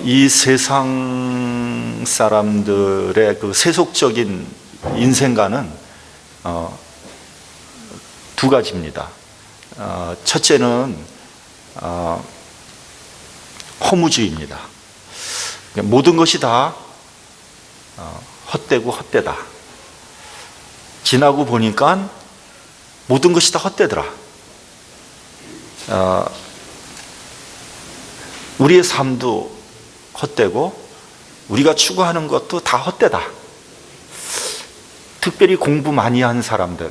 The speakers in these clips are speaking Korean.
이 세상 사람들의 그 세속적인 인생관은 두 가지입니다. 첫째는 허무주의입니다. 모든 것이 다 헛되고 헛되다. 지나고 보니까 모든 것이 다 헛되더라. 우리의 삶도 헛되고 우리가 추구하는 것도 다 헛되다. 특별히 공부 많이 한 사람들,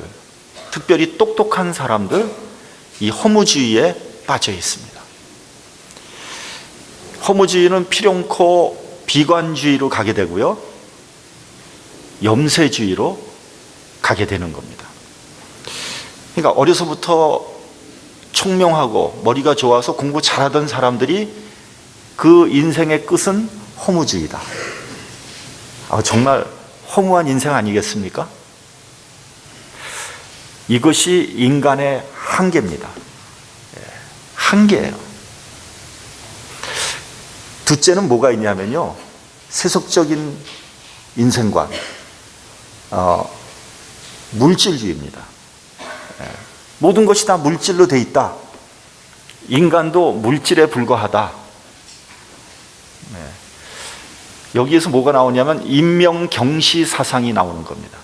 특별히 똑똑한 사람들, 이 허무주의에 빠져 있습니다. 허무주의는 필연코 비관주의로 가게 되고요, 염세주의로 가게 되는 겁니다. 그러니까 어려서부터 총명하고 머리가 좋아서 공부 잘하던 사람들이 그 인생의 끝은 허무주의다. 정말 허무한 인생 아니겠습니까? 이것이 인간의 한계입니다. 한계예요. 둘째는 뭐가 있냐면요, 세속적인 인생관, 물질주의입니다. 모든 것이 다 물질로 돼 있다. 인간도 물질에 불과하다. 여기에서 뭐가 나오냐면 인명경시 사상이 나오는 겁니다.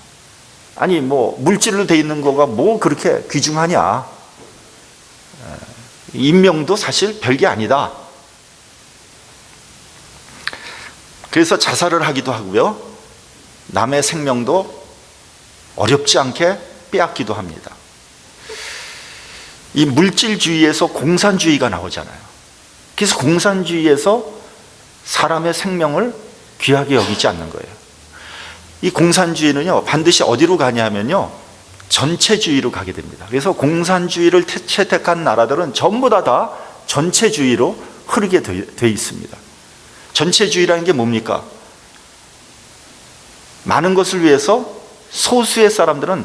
아니 물질로 돼 있는 거가 뭐 그렇게 귀중하냐. 인명도 사실 별게 아니다. 그래서 자살을 하기도 하고요, 남의 생명도 어렵지 않게 빼앗기도 합니다. 이 물질주의에서 공산주의가 나오잖아요. 그래서 공산주의에서 사람의 생명을 귀하게 여기지 않는 거예요. 이 공산주의는요, 반드시 어디로 가냐면요, 전체주의로 가게 됩니다. 그래서 공산주의를 채택한 나라들은 전부 다 전체주의로 흐르게 되어 있습니다. 전체주의라는 게 뭡니까? 많은 것을 위해서 소수의 사람들은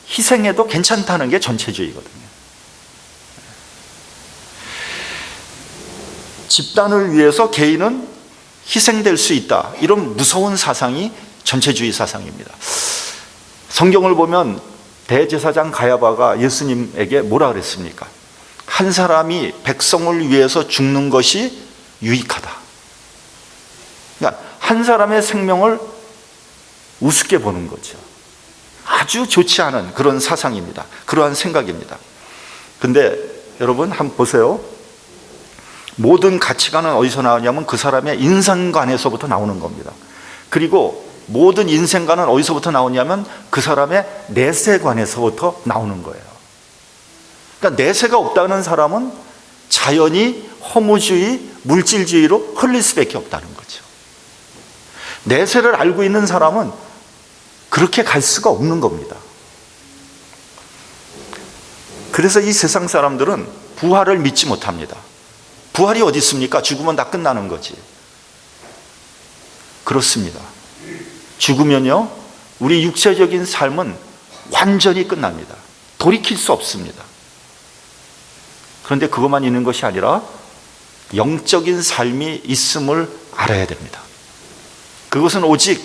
희생해도 괜찮다는 게 전체주의거든요. 집단을 위해서 개인은 희생될 수 있다. 이런 무서운 사상이 전체주의 사상입니다. 성경을 보면 대제사장 가야바가 예수님에게 뭐라 그랬습니까? 한 사람이 백성을 위해서 죽는 것이 유익하다. 그러니까 한 사람의 생명을 우습게 보는 거죠. 아주 좋지 않은 그런 사상입니다. 그러한 생각입니다. 근데 여러분 한번 보세요. 모든 가치관은 어디서 나오냐면 그 사람의 인생관에서부터 나오는 겁니다. 그리고 모든 인생관은 어디서부터 나오냐면 그 사람의 내세관에서부터 나오는 거예요. 그러니까 내세가 없다는 사람은 자연히 허무주의, 물질주의로 흘릴 수밖에 없다는 거죠. 내세를 알고 있는 사람은 그렇게 갈 수가 없는 겁니다. 그래서 이 세상 사람들은 부활을 믿지 못합니다. 부활이 어디 있습니까? 죽으면 다 끝나는 거지. 그렇습니다. 죽으면요, 우리 육체적인 삶은 완전히 끝납니다. 돌이킬 수 없습니다. 그런데 그것만 있는 것이 아니라 영적인 삶이 있음을 알아야 됩니다. 그것은 오직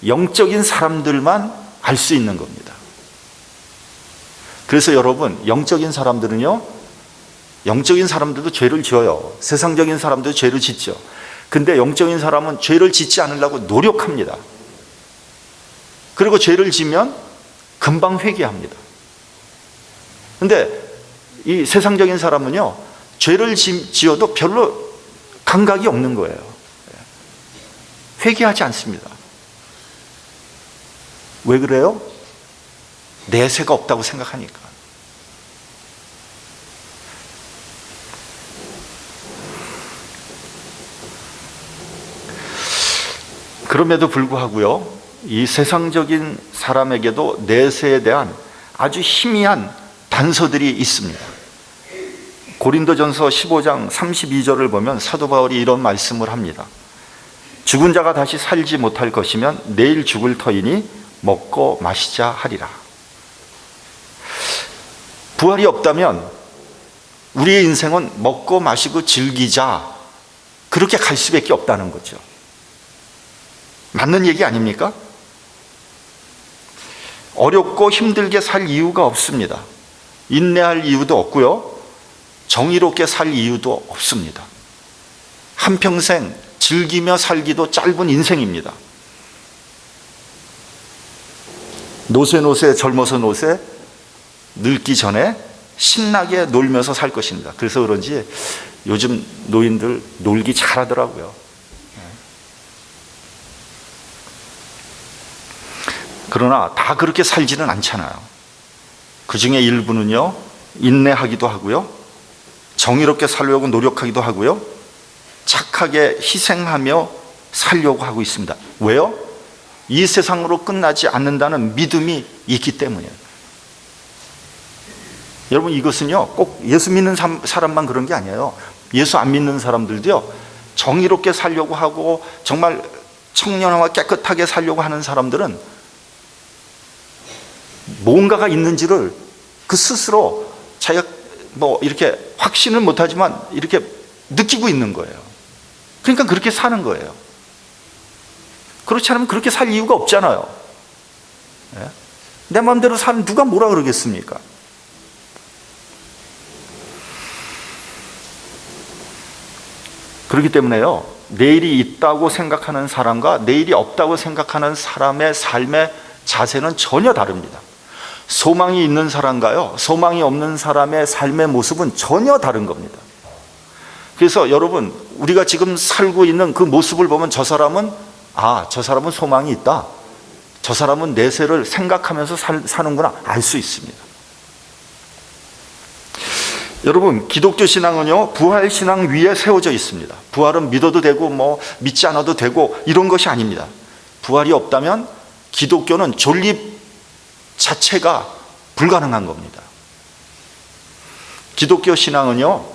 영적인 사람들만 알 수 있는 겁니다. 그래서 여러분, 영적인 사람들은요, 영적인 사람들도 죄를 지어요. 세상적인 사람들도 죄를 짓죠. 근데 영적인 사람은 죄를 짓지 않으려고 노력합니다. 그리고 죄를 지면 금방 회개합니다. 근데 이 세상적인 사람은요, 죄를 지어도 별로 감각이 없는 거예요. 회개하지 않습니다. 왜 그래요? 내세가 없다고 생각하니까. 그럼에도 불구하고요, 이 세상적인 사람에게도 내세에 대한 아주 희미한 단서들이 있습니다. 고린도전서 15장 32절을 보면 사도 바울이 이런 말씀을 합니다. 죽은 자가 다시 살지 못할 것이면 내일 죽을 터이니 먹고 마시자 하리라. 부활이 없다면 우리의 인생은 먹고 마시고 즐기자, 그렇게 갈 수밖에 없다는 거죠. 맞는 얘기 아닙니까? 어렵고 힘들게 살 이유가 없습니다. 인내할 이유도 없고요, 정의롭게 살 이유도 없습니다. 한평생 즐기며 살기도 짧은 인생입니다. 노세 젊어서 노세, 늙기 전에 신나게 놀면서 살 것입니다. 그래서 그런지 요즘 노인들 놀기 잘하더라고요. 그러나 다 그렇게 살지는 않잖아요. 그 중에 일부는요, 인내하기도 하고요, 정의롭게 살려고 노력하기도 하고요, 착하게 희생하며 살려고 하고 있습니다. 왜요? 이 세상으로 끝나지 않는다는 믿음이 있기 때문이에요. 여러분, 이것은요, 꼭 예수 믿는 사람만 그런 게 아니에요. 예수 안 믿는 사람들도요, 정의롭게 살려고 하고 정말 청렴하고 깨끗하게 살려고 하는 사람들은 뭔가가 있는지를 그 스스로 자기가 뭐 이렇게 확신을 못하지만 이렇게 느끼고 있는 거예요. 그러니까 그렇게 사는 거예요. 그렇지 않으면 그렇게 살 이유가 없잖아요. 내 마음대로 사는 누가 뭐라 그러겠습니까? 그렇기 때문에요, 내일이 있다고 생각하는 사람과 내일이 없다고 생각하는 사람의 삶의 자세는 전혀 다릅니다. 소망이 있는 사람과요, 소망이 없는 사람의 삶의 모습은 전혀 다른 겁니다. 그래서 여러분, 우리가 지금 살고 있는 그 모습을 보면 저 사람은 소망이 있다, 저 사람은 내세를 생각하면서 사는구나 알 수 있습니다. 여러분, 기독교 신앙은요, 부활 신앙 위에 세워져 있습니다. 부활은 믿어도 되고 뭐 믿지 않아도 되고 이런 것이 아닙니다. 부활이 없다면 기독교는 존립 자체가 불가능한 겁니다. 기독교 신앙은요,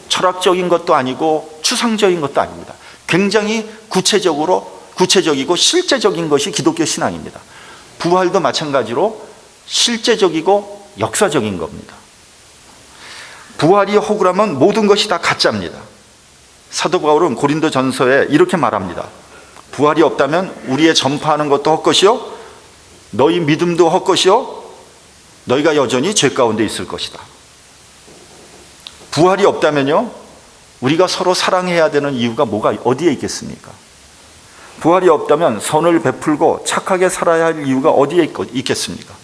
철학적인 것도 아니고 추상적인 것도 아닙니다. 굉장히 구체적이고 실제적인 것이 기독교 신앙입니다. 부활도 마찬가지로 실제적이고 역사적인 겁니다. 부활이 허구라면 모든 것이 다 가짜입니다. 사도 바울은 고린도전서에 이렇게 말합니다. 부활이 없다면 우리의 전파하는 것도 헛것이요, 너희 믿음도 헛것이요, 너희가 여전히 죄 가운데 있을 것이다. 부활이 없다면요, 우리가 서로 사랑해야 되는 이유가 어디에 있겠습니까? 부활이 없다면 선을 베풀고 착하게 살아야 할 이유가 어디에 있겠습니까?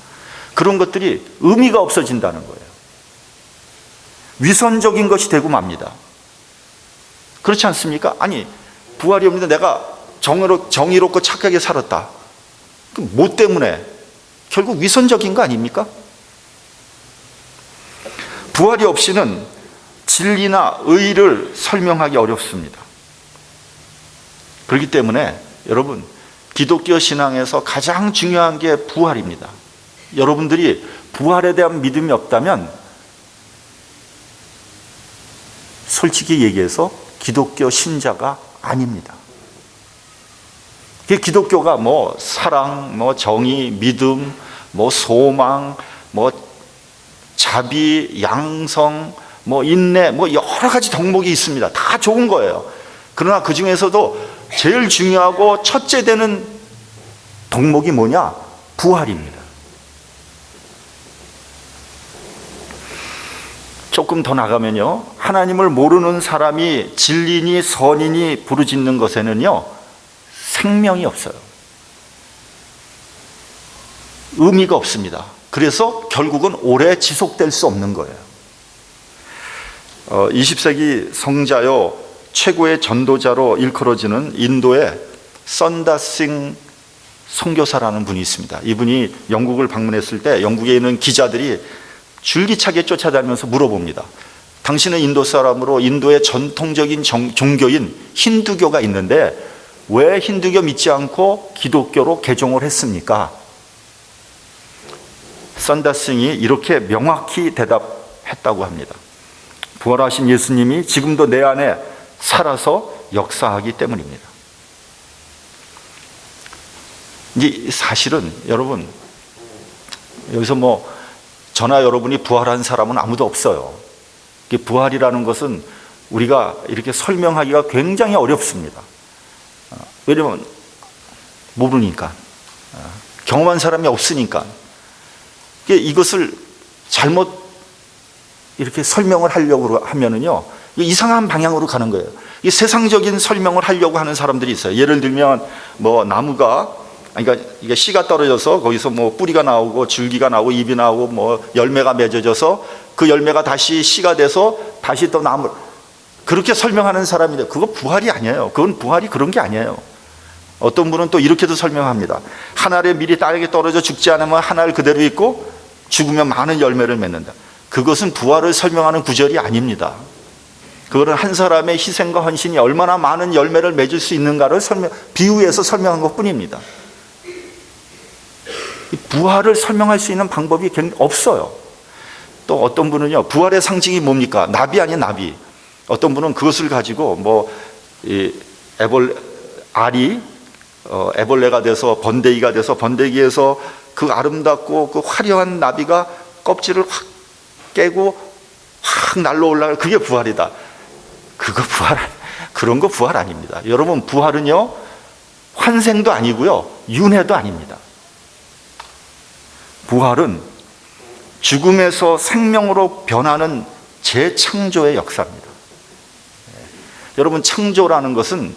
그런 것들이 의미가 없어진다는 거예요. 위선적인 것이 되고 맙니다. 그렇지 않습니까? 아니, 부활이 없는데 내가 정의롭고 착하게 살았다. 뭐 때문에? 결국 위선적인 거 아닙니까? 부활이 없이는 진리나 의를 설명하기 어렵습니다. 그렇기 때문에 여러분, 기독교 신앙에서 가장 중요한 게 부활입니다. 여러분들이 부활에 대한 믿음이 없다면 솔직히 얘기해서 기독교 신자가 아닙니다. 기독교가 뭐 사랑, 뭐 정의, 믿음, 뭐 소망, 뭐 자비, 양성, 뭐 인내, 뭐 여러 가지 덕목이 있습니다. 다 좋은 거예요. 그러나 그 중에서도 제일 중요하고 첫째 되는 덕목이 뭐냐? 부활입니다. 조금 더 나가면요, 하나님을 모르는 사람이 진리니 선이니 부르짖는 것에는요, 생명이 없어요. 의미가 없습니다. 그래서 결국은 오래 지속될 수 없는 거예요. 20세기 성자요, 최고의 전도자로 일컬어지는 인도의 선다싱 선교사라는 분이 있습니다. 이분이 영국을 방문했을 때 영국에 있는 기자들이 줄기차게 쫓아다니면서 물어봅니다. 당신은 인도 사람으로 인도의 전통적인 종교인 힌두교가 있는데 왜 힌두교 믿지 않고 기독교로 개종을 했습니까? 선다싱이 이렇게 명확히 대답했다고 합니다. 부활하신 예수님이 지금도 내 안에 살아서 역사하기 때문입니다. 이 사실은 여러분, 여기서 저나 여러분이 부활한 사람은 아무도 없어요. 부활이라는 것은 우리가 이렇게 설명하기가 굉장히 어렵습니다. 왜냐면 모르니까, 경험한 사람이 없으니까. 이것을 잘못 이렇게 설명을 하려고 하면은요, 이상한 방향으로 가는 거예요. 이 세상적인 설명을 하려고 하는 사람들이 있어요. 예를 들면 뭐 나무가, 그러니까 이게 씨가 떨어져서 거기서 뭐 뿌리가 나오고 줄기가 나오고 잎이 나오고 뭐 열매가 맺어져서 그 열매가 다시 씨가 돼서 다시 또 나무, 그렇게 설명하는 사람인데 그거 부활이 아니에요. 그건 부활이 그런 게 아니에요. 어떤 분은 또 이렇게도 설명합니다. 한 알의 밀이 땅에 떨어져 죽지 않으면 한 알 그대로 있고 죽으면 많은 열매를 맺는다. 그것은 부활을 설명하는 구절이 아닙니다. 그거는 한 사람의 희생과 헌신이 얼마나 많은 열매를 맺을 수 있는가를 비유해서 설명한 것뿐입니다. 부활을 설명할 수 있는 방법이 없어요. 또 어떤 분은요, 부활의 상징이 뭡니까? 나비 아니야, 나비. 어떤 분은 그것을 가지고 알이 애벌레가 돼서 번데기가 돼서 번데기에서 그 아름답고 그 화려한 나비가 껍질을 확 깨고 확 날로 올라가, 그게 부활이다. 그런 거 부활 아닙니다. 여러분, 부활은요, 환생도 아니고요, 윤회도 아닙니다. 부활은 죽음에서 생명으로 변하는 재창조의 역사입니다. 여러분, 창조라는 것은,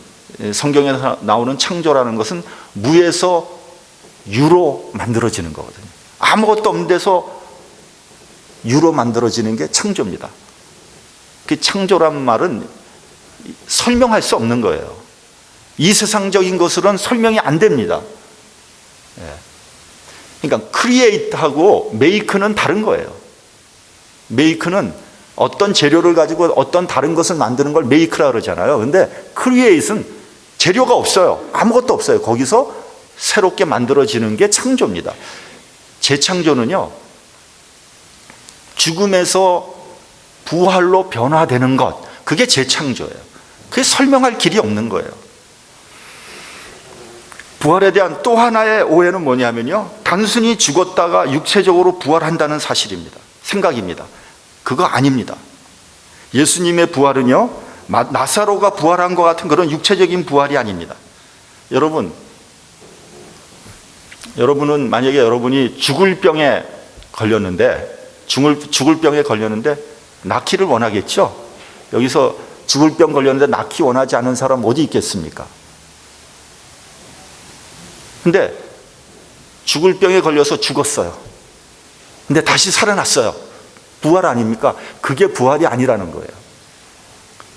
성경에서 나오는 창조라는 것은 무에서 유로 만들어지는 거거든요. 아무것도 없는 데서 유로 만들어지는 게 창조입니다. 그 창조란 말은 설명할 수 없는 거예요. 이 세상적인 것으로는 설명이 안 됩니다. 그러니까 크리에이트하고 메이크는 다른 거예요. 메이크는 어떤 재료를 가지고 어떤 다른 것을 만드는 걸 메이크라 그러잖아요. 근데 크리에이트는 재료가 없어요. 아무것도 없어요. 거기서 새롭게 만들어지는 게 창조입니다. 재창조는요, 죽음에서 부활로 변화되는 것, 그게 재창조예요. 그게 설명할 길이 없는 거예요. 부활에 대한 또 하나의 오해는 뭐냐면요, 단순히 죽었다가 육체적으로 부활한다는 사실입니다. 생각입니다. 그거 아닙니다. 예수님의 부활은요, 나사로가 부활한 것 같은 그런 육체적인 부활이 아닙니다. 여러분은 만약에 여러분이 죽을 병에 걸렸는데 낫기를 원하겠죠? 여기서 죽을 병 걸렸는데 낫기 원하지 않은 사람 어디 있겠습니까? 근데 죽을 병에 걸려서 죽었어요. 근데 다시 살아났어요. 부활 아닙니까? 그게 부활이 아니라는 거예요.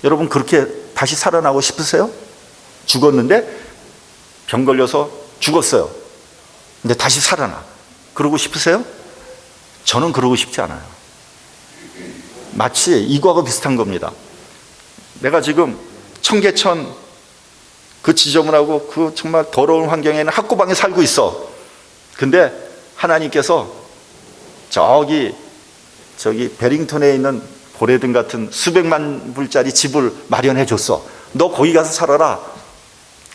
여러분, 그렇게 다시 살아나고 싶으세요? 죽었는데 병 걸려서 죽었어요. 근데 다시 살아나. 그러고 싶으세요? 저는 그러고 싶지 않아요. 마치 이거하고 비슷한 겁니다. 내가 지금 청계천 그 지저분하고 그 정말 더러운 환경에는 학고방에 살고 있어. 근데 하나님께서 저기 베링턴에 있는 보레든 같은 수백만 불짜리 집을 마련해 줬어. 너 거기 가서 살아라.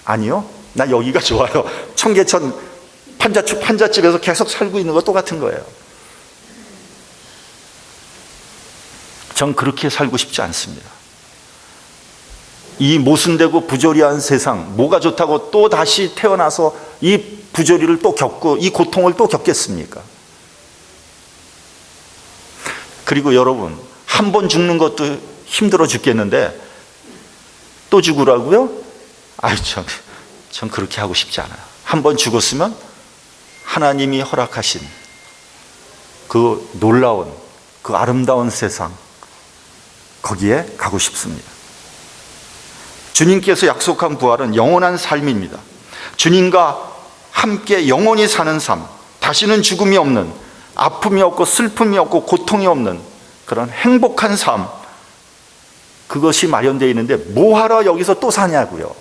아니요, 나 여기가 좋아요. 청계천 판잣집에서 계속 살고 있는 거 똑같은 거예요. 전 그렇게 살고 싶지 않습니다. 이 모순되고 부조리한 세상, 뭐가 좋다고 또 다시 태어나서 이 부조리를 또 겪고 이 고통을 또 겪겠습니까? 그리고 여러분, 한 번 죽는 것도 힘들어 죽겠는데 또 죽으라고요? 전 그렇게 하고 싶지 않아요. 한 번 죽었으면 하나님이 허락하신 그 놀라운, 그 아름다운 세상, 거기에 가고 싶습니다. 주님께서 약속한 부활은 영원한 삶입니다. 주님과 함께 영원히 사는 삶, 다시는 죽음이 없는, 아픔이 없고 슬픔이 없고 고통이 없는 그런 행복한 삶, 그것이 마련되어 있는데 뭐하러 여기서 또 사냐고요.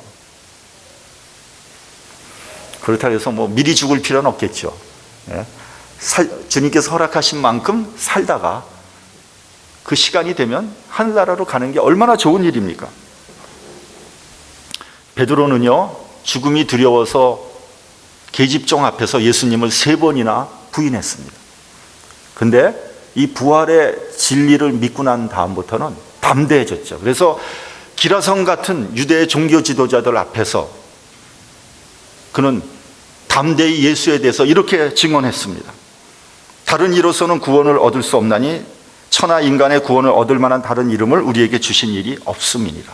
그렇다고 해서 뭐 미리 죽을 필요는 없겠죠. 주님께서 허락하신 만큼 살다가 그 시간이 되면 하늘나라로 가는 게 얼마나 좋은 일입니까? 베드로는요, 죽음이 두려워서 계집종 앞에서 예수님을 3번이나 부인했습니다. 근데 이 부활의 진리를 믿고 난 다음부터는 담대해졌죠. 그래서 기라성 같은 유대의 종교 지도자들 앞에서 그는 담대히 예수에 대해서 이렇게 증언했습니다. 다른 이로서는 구원을 얻을 수 없나니 천하 인간의 구원을 얻을 만한 다른 이름을 우리에게 주신 일이 없음이니라.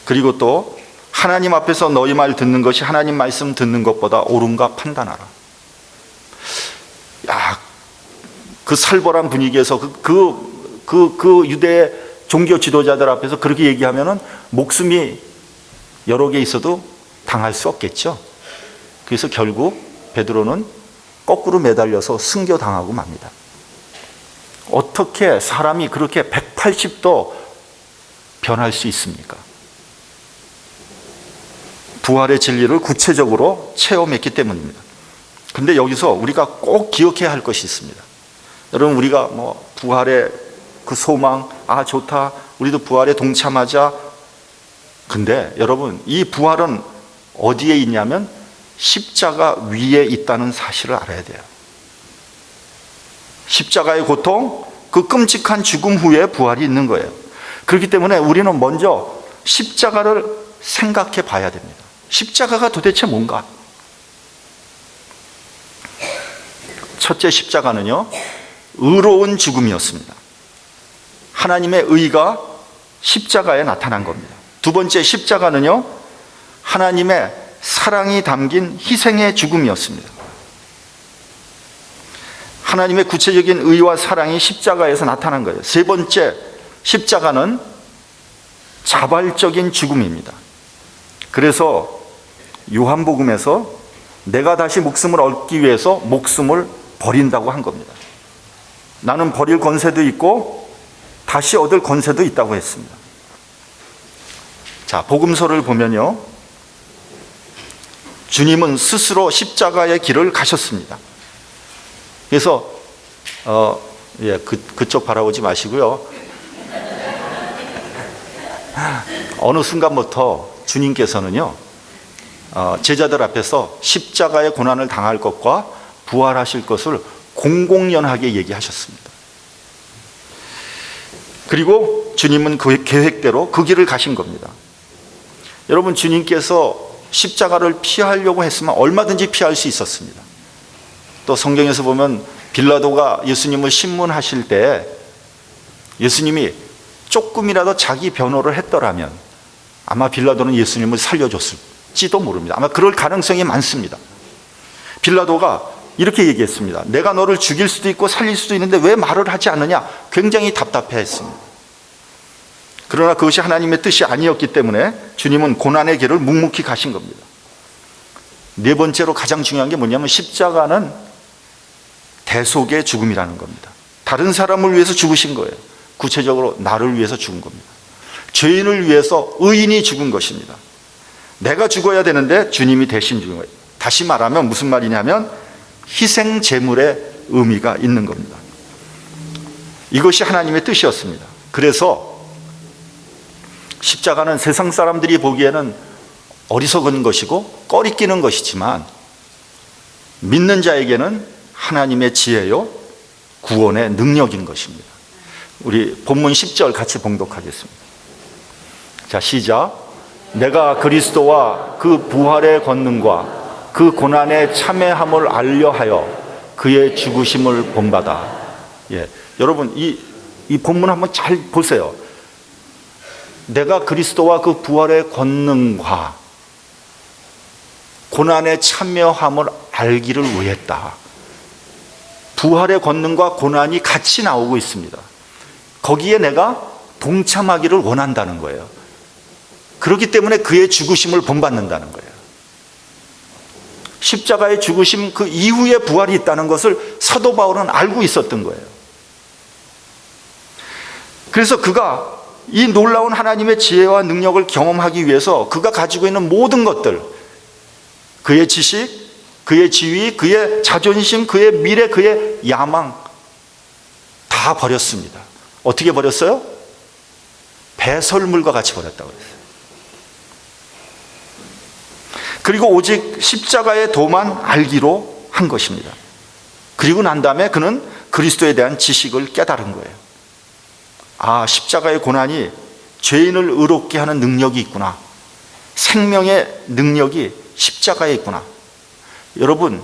그리고 또 하나님 앞에서 너희 말 듣는 것이 하나님 말씀 듣는 것보다 옳은가 판단하라. 야, 그 살벌한 분위기에서 그 유대 종교 지도자들 앞에서 그렇게 얘기하면은 목숨이 여러 개 있어도 당할 수 없겠죠. 그래서 결국 베드로는 거꾸로 매달려서 순교당하고 맙니다. 어떻게 사람이 그렇게 180도 변할 수 있습니까? 부활의 진리를 구체적으로 체험했기 때문입니다. 근데 여기서 우리가 꼭 기억해야 할 것이 있습니다. 여러분, 우리가 부활의 그 소망, 좋다, 우리도 부활에 동참하자. 근데 여러분, 이 부활은 어디에 있냐면 십자가 위에 있다는 사실을 알아야 돼요. 십자가의 고통, 그 끔찍한 죽음 후에 부활이 있는 거예요. 그렇기 때문에 우리는 먼저 십자가를 생각해 봐야 됩니다. 십자가가 도대체 뭔가? 첫째 십자가는요, 의로운 죽음이었습니다. 하나님의 의가 십자가에 나타난 겁니다. 두 번째 십자가는요, 하나님의 사랑이 담긴 희생의 죽음이었습니다. 하나님의 구체적인 의와 사랑이 십자가에서 나타난 거예요. 세 번째 십자가는 자발적인 죽음입니다. 그래서 요한복음에서 내가 다시 목숨을 얻기 위해서 목숨을 버린다고 한 겁니다. 나는 버릴 권세도 있고 다시 얻을 권세도 있다고 했습니다. 자, 복음서를 보면요, 주님은 스스로 십자가의 길을 가셨습니다. 그래서 그쪽 바라보지 마시고요. 어느 순간부터 주님께서는요, 제자들 앞에서 십자가의 고난을 당할 것과 부활하실 것을 공공연하게 얘기하셨습니다. 그리고 주님은 그 계획대로 그 길을 가신 겁니다. 여러분, 주님께서 십자가를 피하려고 했으면 얼마든지 피할 수 있었습니다. 또 성경에서 보면 빌라도가 예수님을 신문하실 때 예수님이 조금이라도 자기 변호를 했더라면 아마 빌라도는 예수님을 살려줬을지도 모릅니다. 아마 그럴 가능성이 많습니다. 빌라도가 이렇게 얘기했습니다. 내가 너를 죽일 수도 있고 살릴 수도 있는데 왜 말을 하지 않느냐? 굉장히 답답해했습니다. 그러나 그것이 하나님의 뜻이 아니었기 때문에 주님은 고난의 길을 묵묵히 가신 겁니다. 네 번째로 가장 중요한 게 뭐냐면 십자가는 대속의 죽음이라는 겁니다. 다른 사람을 위해서 죽으신 거예요. 구체적으로 나를 위해서 죽은 겁니다. 죄인을 위해서 의인이 죽은 것입니다. 내가 죽어야 되는데 주님이 대신 죽은 거예요. 다시 말하면 무슨 말이냐면 희생 제물의 의미가 있는 겁니다. 이것이 하나님의 뜻이었습니다. 그래서 십자가는 세상 사람들이 보기에는 어리석은 것이고 꺼리끼는 것이지만 믿는 자에게는 하나님의 지혜요 구원의 능력인 것입니다. 우리 본문 10절 같이 봉독하겠습니다. 자, 시작. 내가 그리스도와 그 부활의 권능과 그 고난의 참회함을 알려하여 그의 죽으심을 본받아. 여러분, 이 본문 한번 잘 보세요. 내가 그리스도와 그 부활의 권능과 고난의 참여함을 알기를 위했다. 부활의 권능과 고난이 같이 나오고 있습니다. 거기에 내가 동참하기를 원한다는 거예요. 그렇기 때문에 그의 죽으심을 본받는다는 거예요. 십자가의 죽으심 그 이후에 부활이 있다는 것을 사도 바울은 알고 있었던 거예요. 그래서 그가 이 놀라운 하나님의 지혜와 능력을 경험하기 위해서 그가 가지고 있는 모든 것들, 그의 지식, 그의 지위, 그의 자존심, 그의 미래, 그의 야망 다 버렸습니다. 어떻게 버렸어요? 배설물과 같이 버렸다고 그랬어요. 그리고 오직 십자가의 도만 알기로 한 것입니다. 그리고 난 다음에 그는 그리스도에 대한 지식을 깨달은 거예요. 아, 십자가의 고난이 죄인을 의롭게 하는 능력이 있구나. 생명의 능력이 십자가에 있구나. 여러분,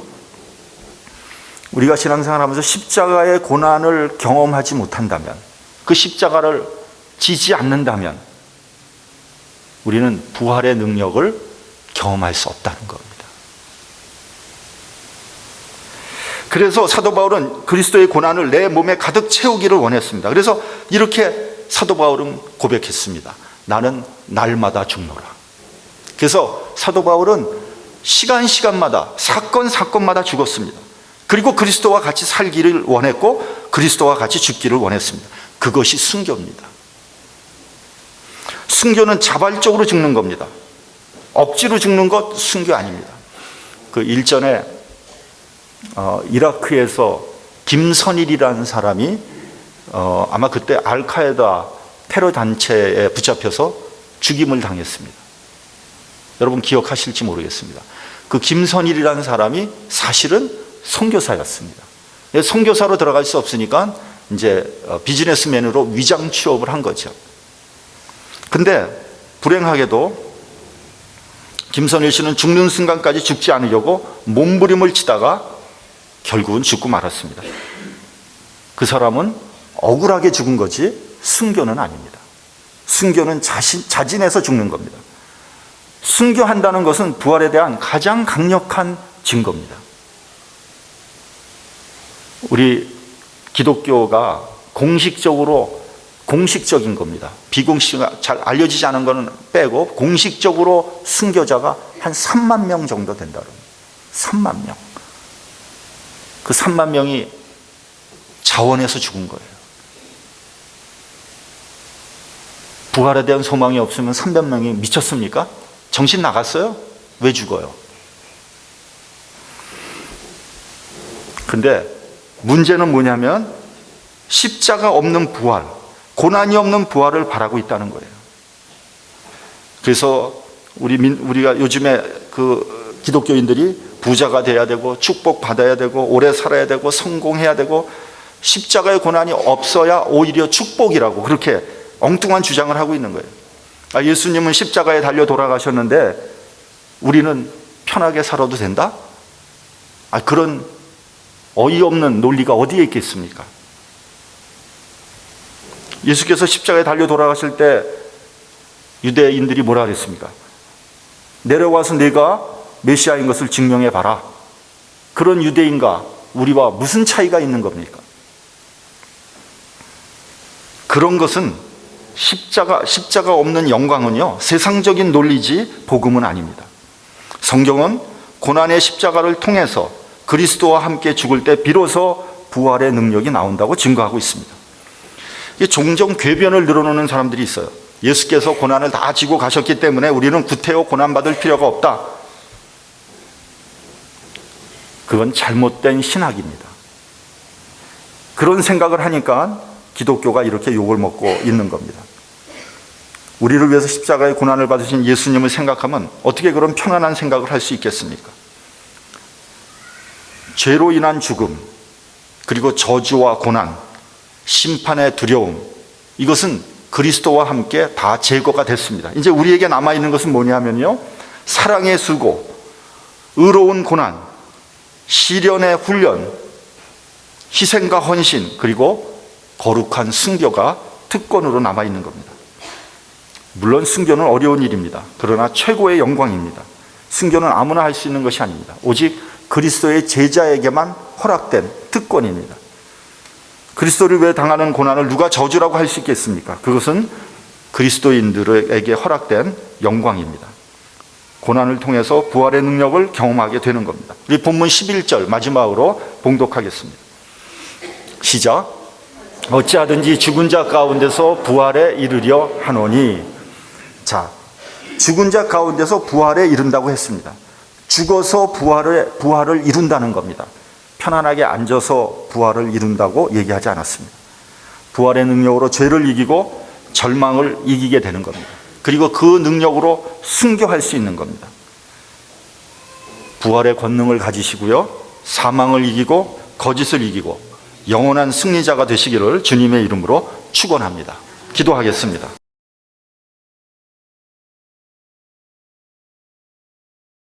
우리가 신앙생활하면서 십자가의 고난을 경험하지 못한다면, 그 십자가를 지지 않는다면 우리는 부활의 능력을 경험할 수 없다는 겁니다. 그래서 사도 바울은 그리스도의 고난을 내 몸에 가득 채우기를 원했습니다. 그래서 이렇게 사도 바울은 고백했습니다. 나는 날마다 죽노라. 그래서 사도 바울은 시간마다, 사건마다 죽었습니다. 그리고 그리스도와 같이 살기를 원했고 그리스도와 같이 죽기를 원했습니다. 그것이 순교입니다. 순교는 자발적으로 죽는 겁니다. 억지로 죽는 것 순교 아닙니다. 그 일전에 이라크에서 김선일이라는 사람이 아마 그때 알카에다 테러 단체에 붙잡혀서 죽임을 당했습니다. 여러분 기억하실지 모르겠습니다. 그 김선일이라는 사람이 사실은 선교사였습니다. 선교사로 들어갈 수 없으니까 이제 비즈니스맨으로 위장 취업을 한 거죠. 근데 불행하게도 김선일 씨는 죽는 순간까지 죽지 않으려고 몸부림을 치다가 결국은 죽고 말았습니다. 그 사람은 억울하게 죽은 거지 순교는 아닙니다. 순교는 자진해서 죽는 겁니다. 순교한다는 것은 부활에 대한 가장 강력한 증거입니다. 우리 기독교가 공식적인 겁니다. 비공식적으로 잘 알려지지 않은 것은 빼고 공식적으로 순교자가 한 3만 명 정도 된다. 3만 명. 그 3만 명이 자원해서 죽은 거예요. 부활에 대한 소망이 없으면 300명이 미쳤습니까? 정신 나갔어요? 왜 죽어요? 근데 문제는 뭐냐면 십자가 없는 부활, 고난이 없는 부활을 바라고 있다는 거예요. 그래서 우리가 요즘에 그 기독교인들이 부자가 돼야 되고 축복 받아야 되고 오래 살아야 되고 성공해야 되고 십자가의 고난이 없어야 오히려 축복이라고 그렇게 엉뚱한 주장을 하고 있는 거예요. 예수님은 십자가에 달려 돌아가셨는데 우리는 편하게 살아도 된다? 그런 어이없는 논리가 어디에 있겠습니까? 예수께서 십자가에 달려 돌아가실 때 유대인들이 뭐라 그랬습니까? 내려와서 네가 메시아인 것을 증명해 봐라. 그런 유대인과 우리와 무슨 차이가 있는 겁니까? 그런 것은 십자가 없는 영광은요, 세상적인 논리지 복음은 아닙니다. 성경은 고난의 십자가를 통해서 그리스도와 함께 죽을 때 비로소 부활의 능력이 나온다고 증거하고 있습니다. 종종 궤변을 늘어놓는 사람들이 있어요. 예수께서 고난을 다 지고 가셨기 때문에 우리는 구태여 고난받을 필요가 없다. 그건 잘못된 신학입니다. 그런 생각을 하니까 기독교가 이렇게 욕을 먹고 있는 겁니다. 우리를 위해서 십자가의 고난을 받으신 예수님을 생각하면 어떻게 그런 편안한 생각을 할 수 있겠습니까? 죄로 인한 죽음, 그리고 저주와 고난, 심판의 두려움, 이것은 그리스도와 함께 다 제거가 됐습니다. 이제 우리에게 남아있는 것은 뭐냐면요, 사랑의 수고, 의로운 고난, 시련의 훈련, 희생과 헌신, 그리고 거룩한 순교가 특권으로 남아있는 겁니다. 물론 순교는 어려운 일입니다. 그러나 최고의 영광입니다. 순교는 아무나 할 수 있는 것이 아닙니다. 오직 그리스도의 제자에게만 허락된 특권입니다. 그리스도를 위해 당하는 고난을 누가 저주라고 할 수 있겠습니까? 그것은 그리스도인들에게 허락된 영광입니다. 고난을 통해서 부활의 능력을 경험하게 되는 겁니다. 우리 본문 11절 마지막으로 봉독하겠습니다. 시작. 어찌하든지 죽은 자 가운데서 부활에 이르려 하노니. 자, 죽은 자 가운데서 부활에 이른다고 했습니다. 죽어서 부활을 이룬다는 겁니다. 편안하게 앉아서 부활을 이룬다고 얘기하지 않았습니다. 부활의 능력으로 죄를 이기고 절망을 이기게 되는 겁니다. 그리고 그 능력으로 순교할 수 있는 겁니다. 부활의 권능을 가지시고요, 사망을 이기고 거짓을 이기고 영원한 승리자가 되시기를 주님의 이름으로 축원합니다. 기도하겠습니다.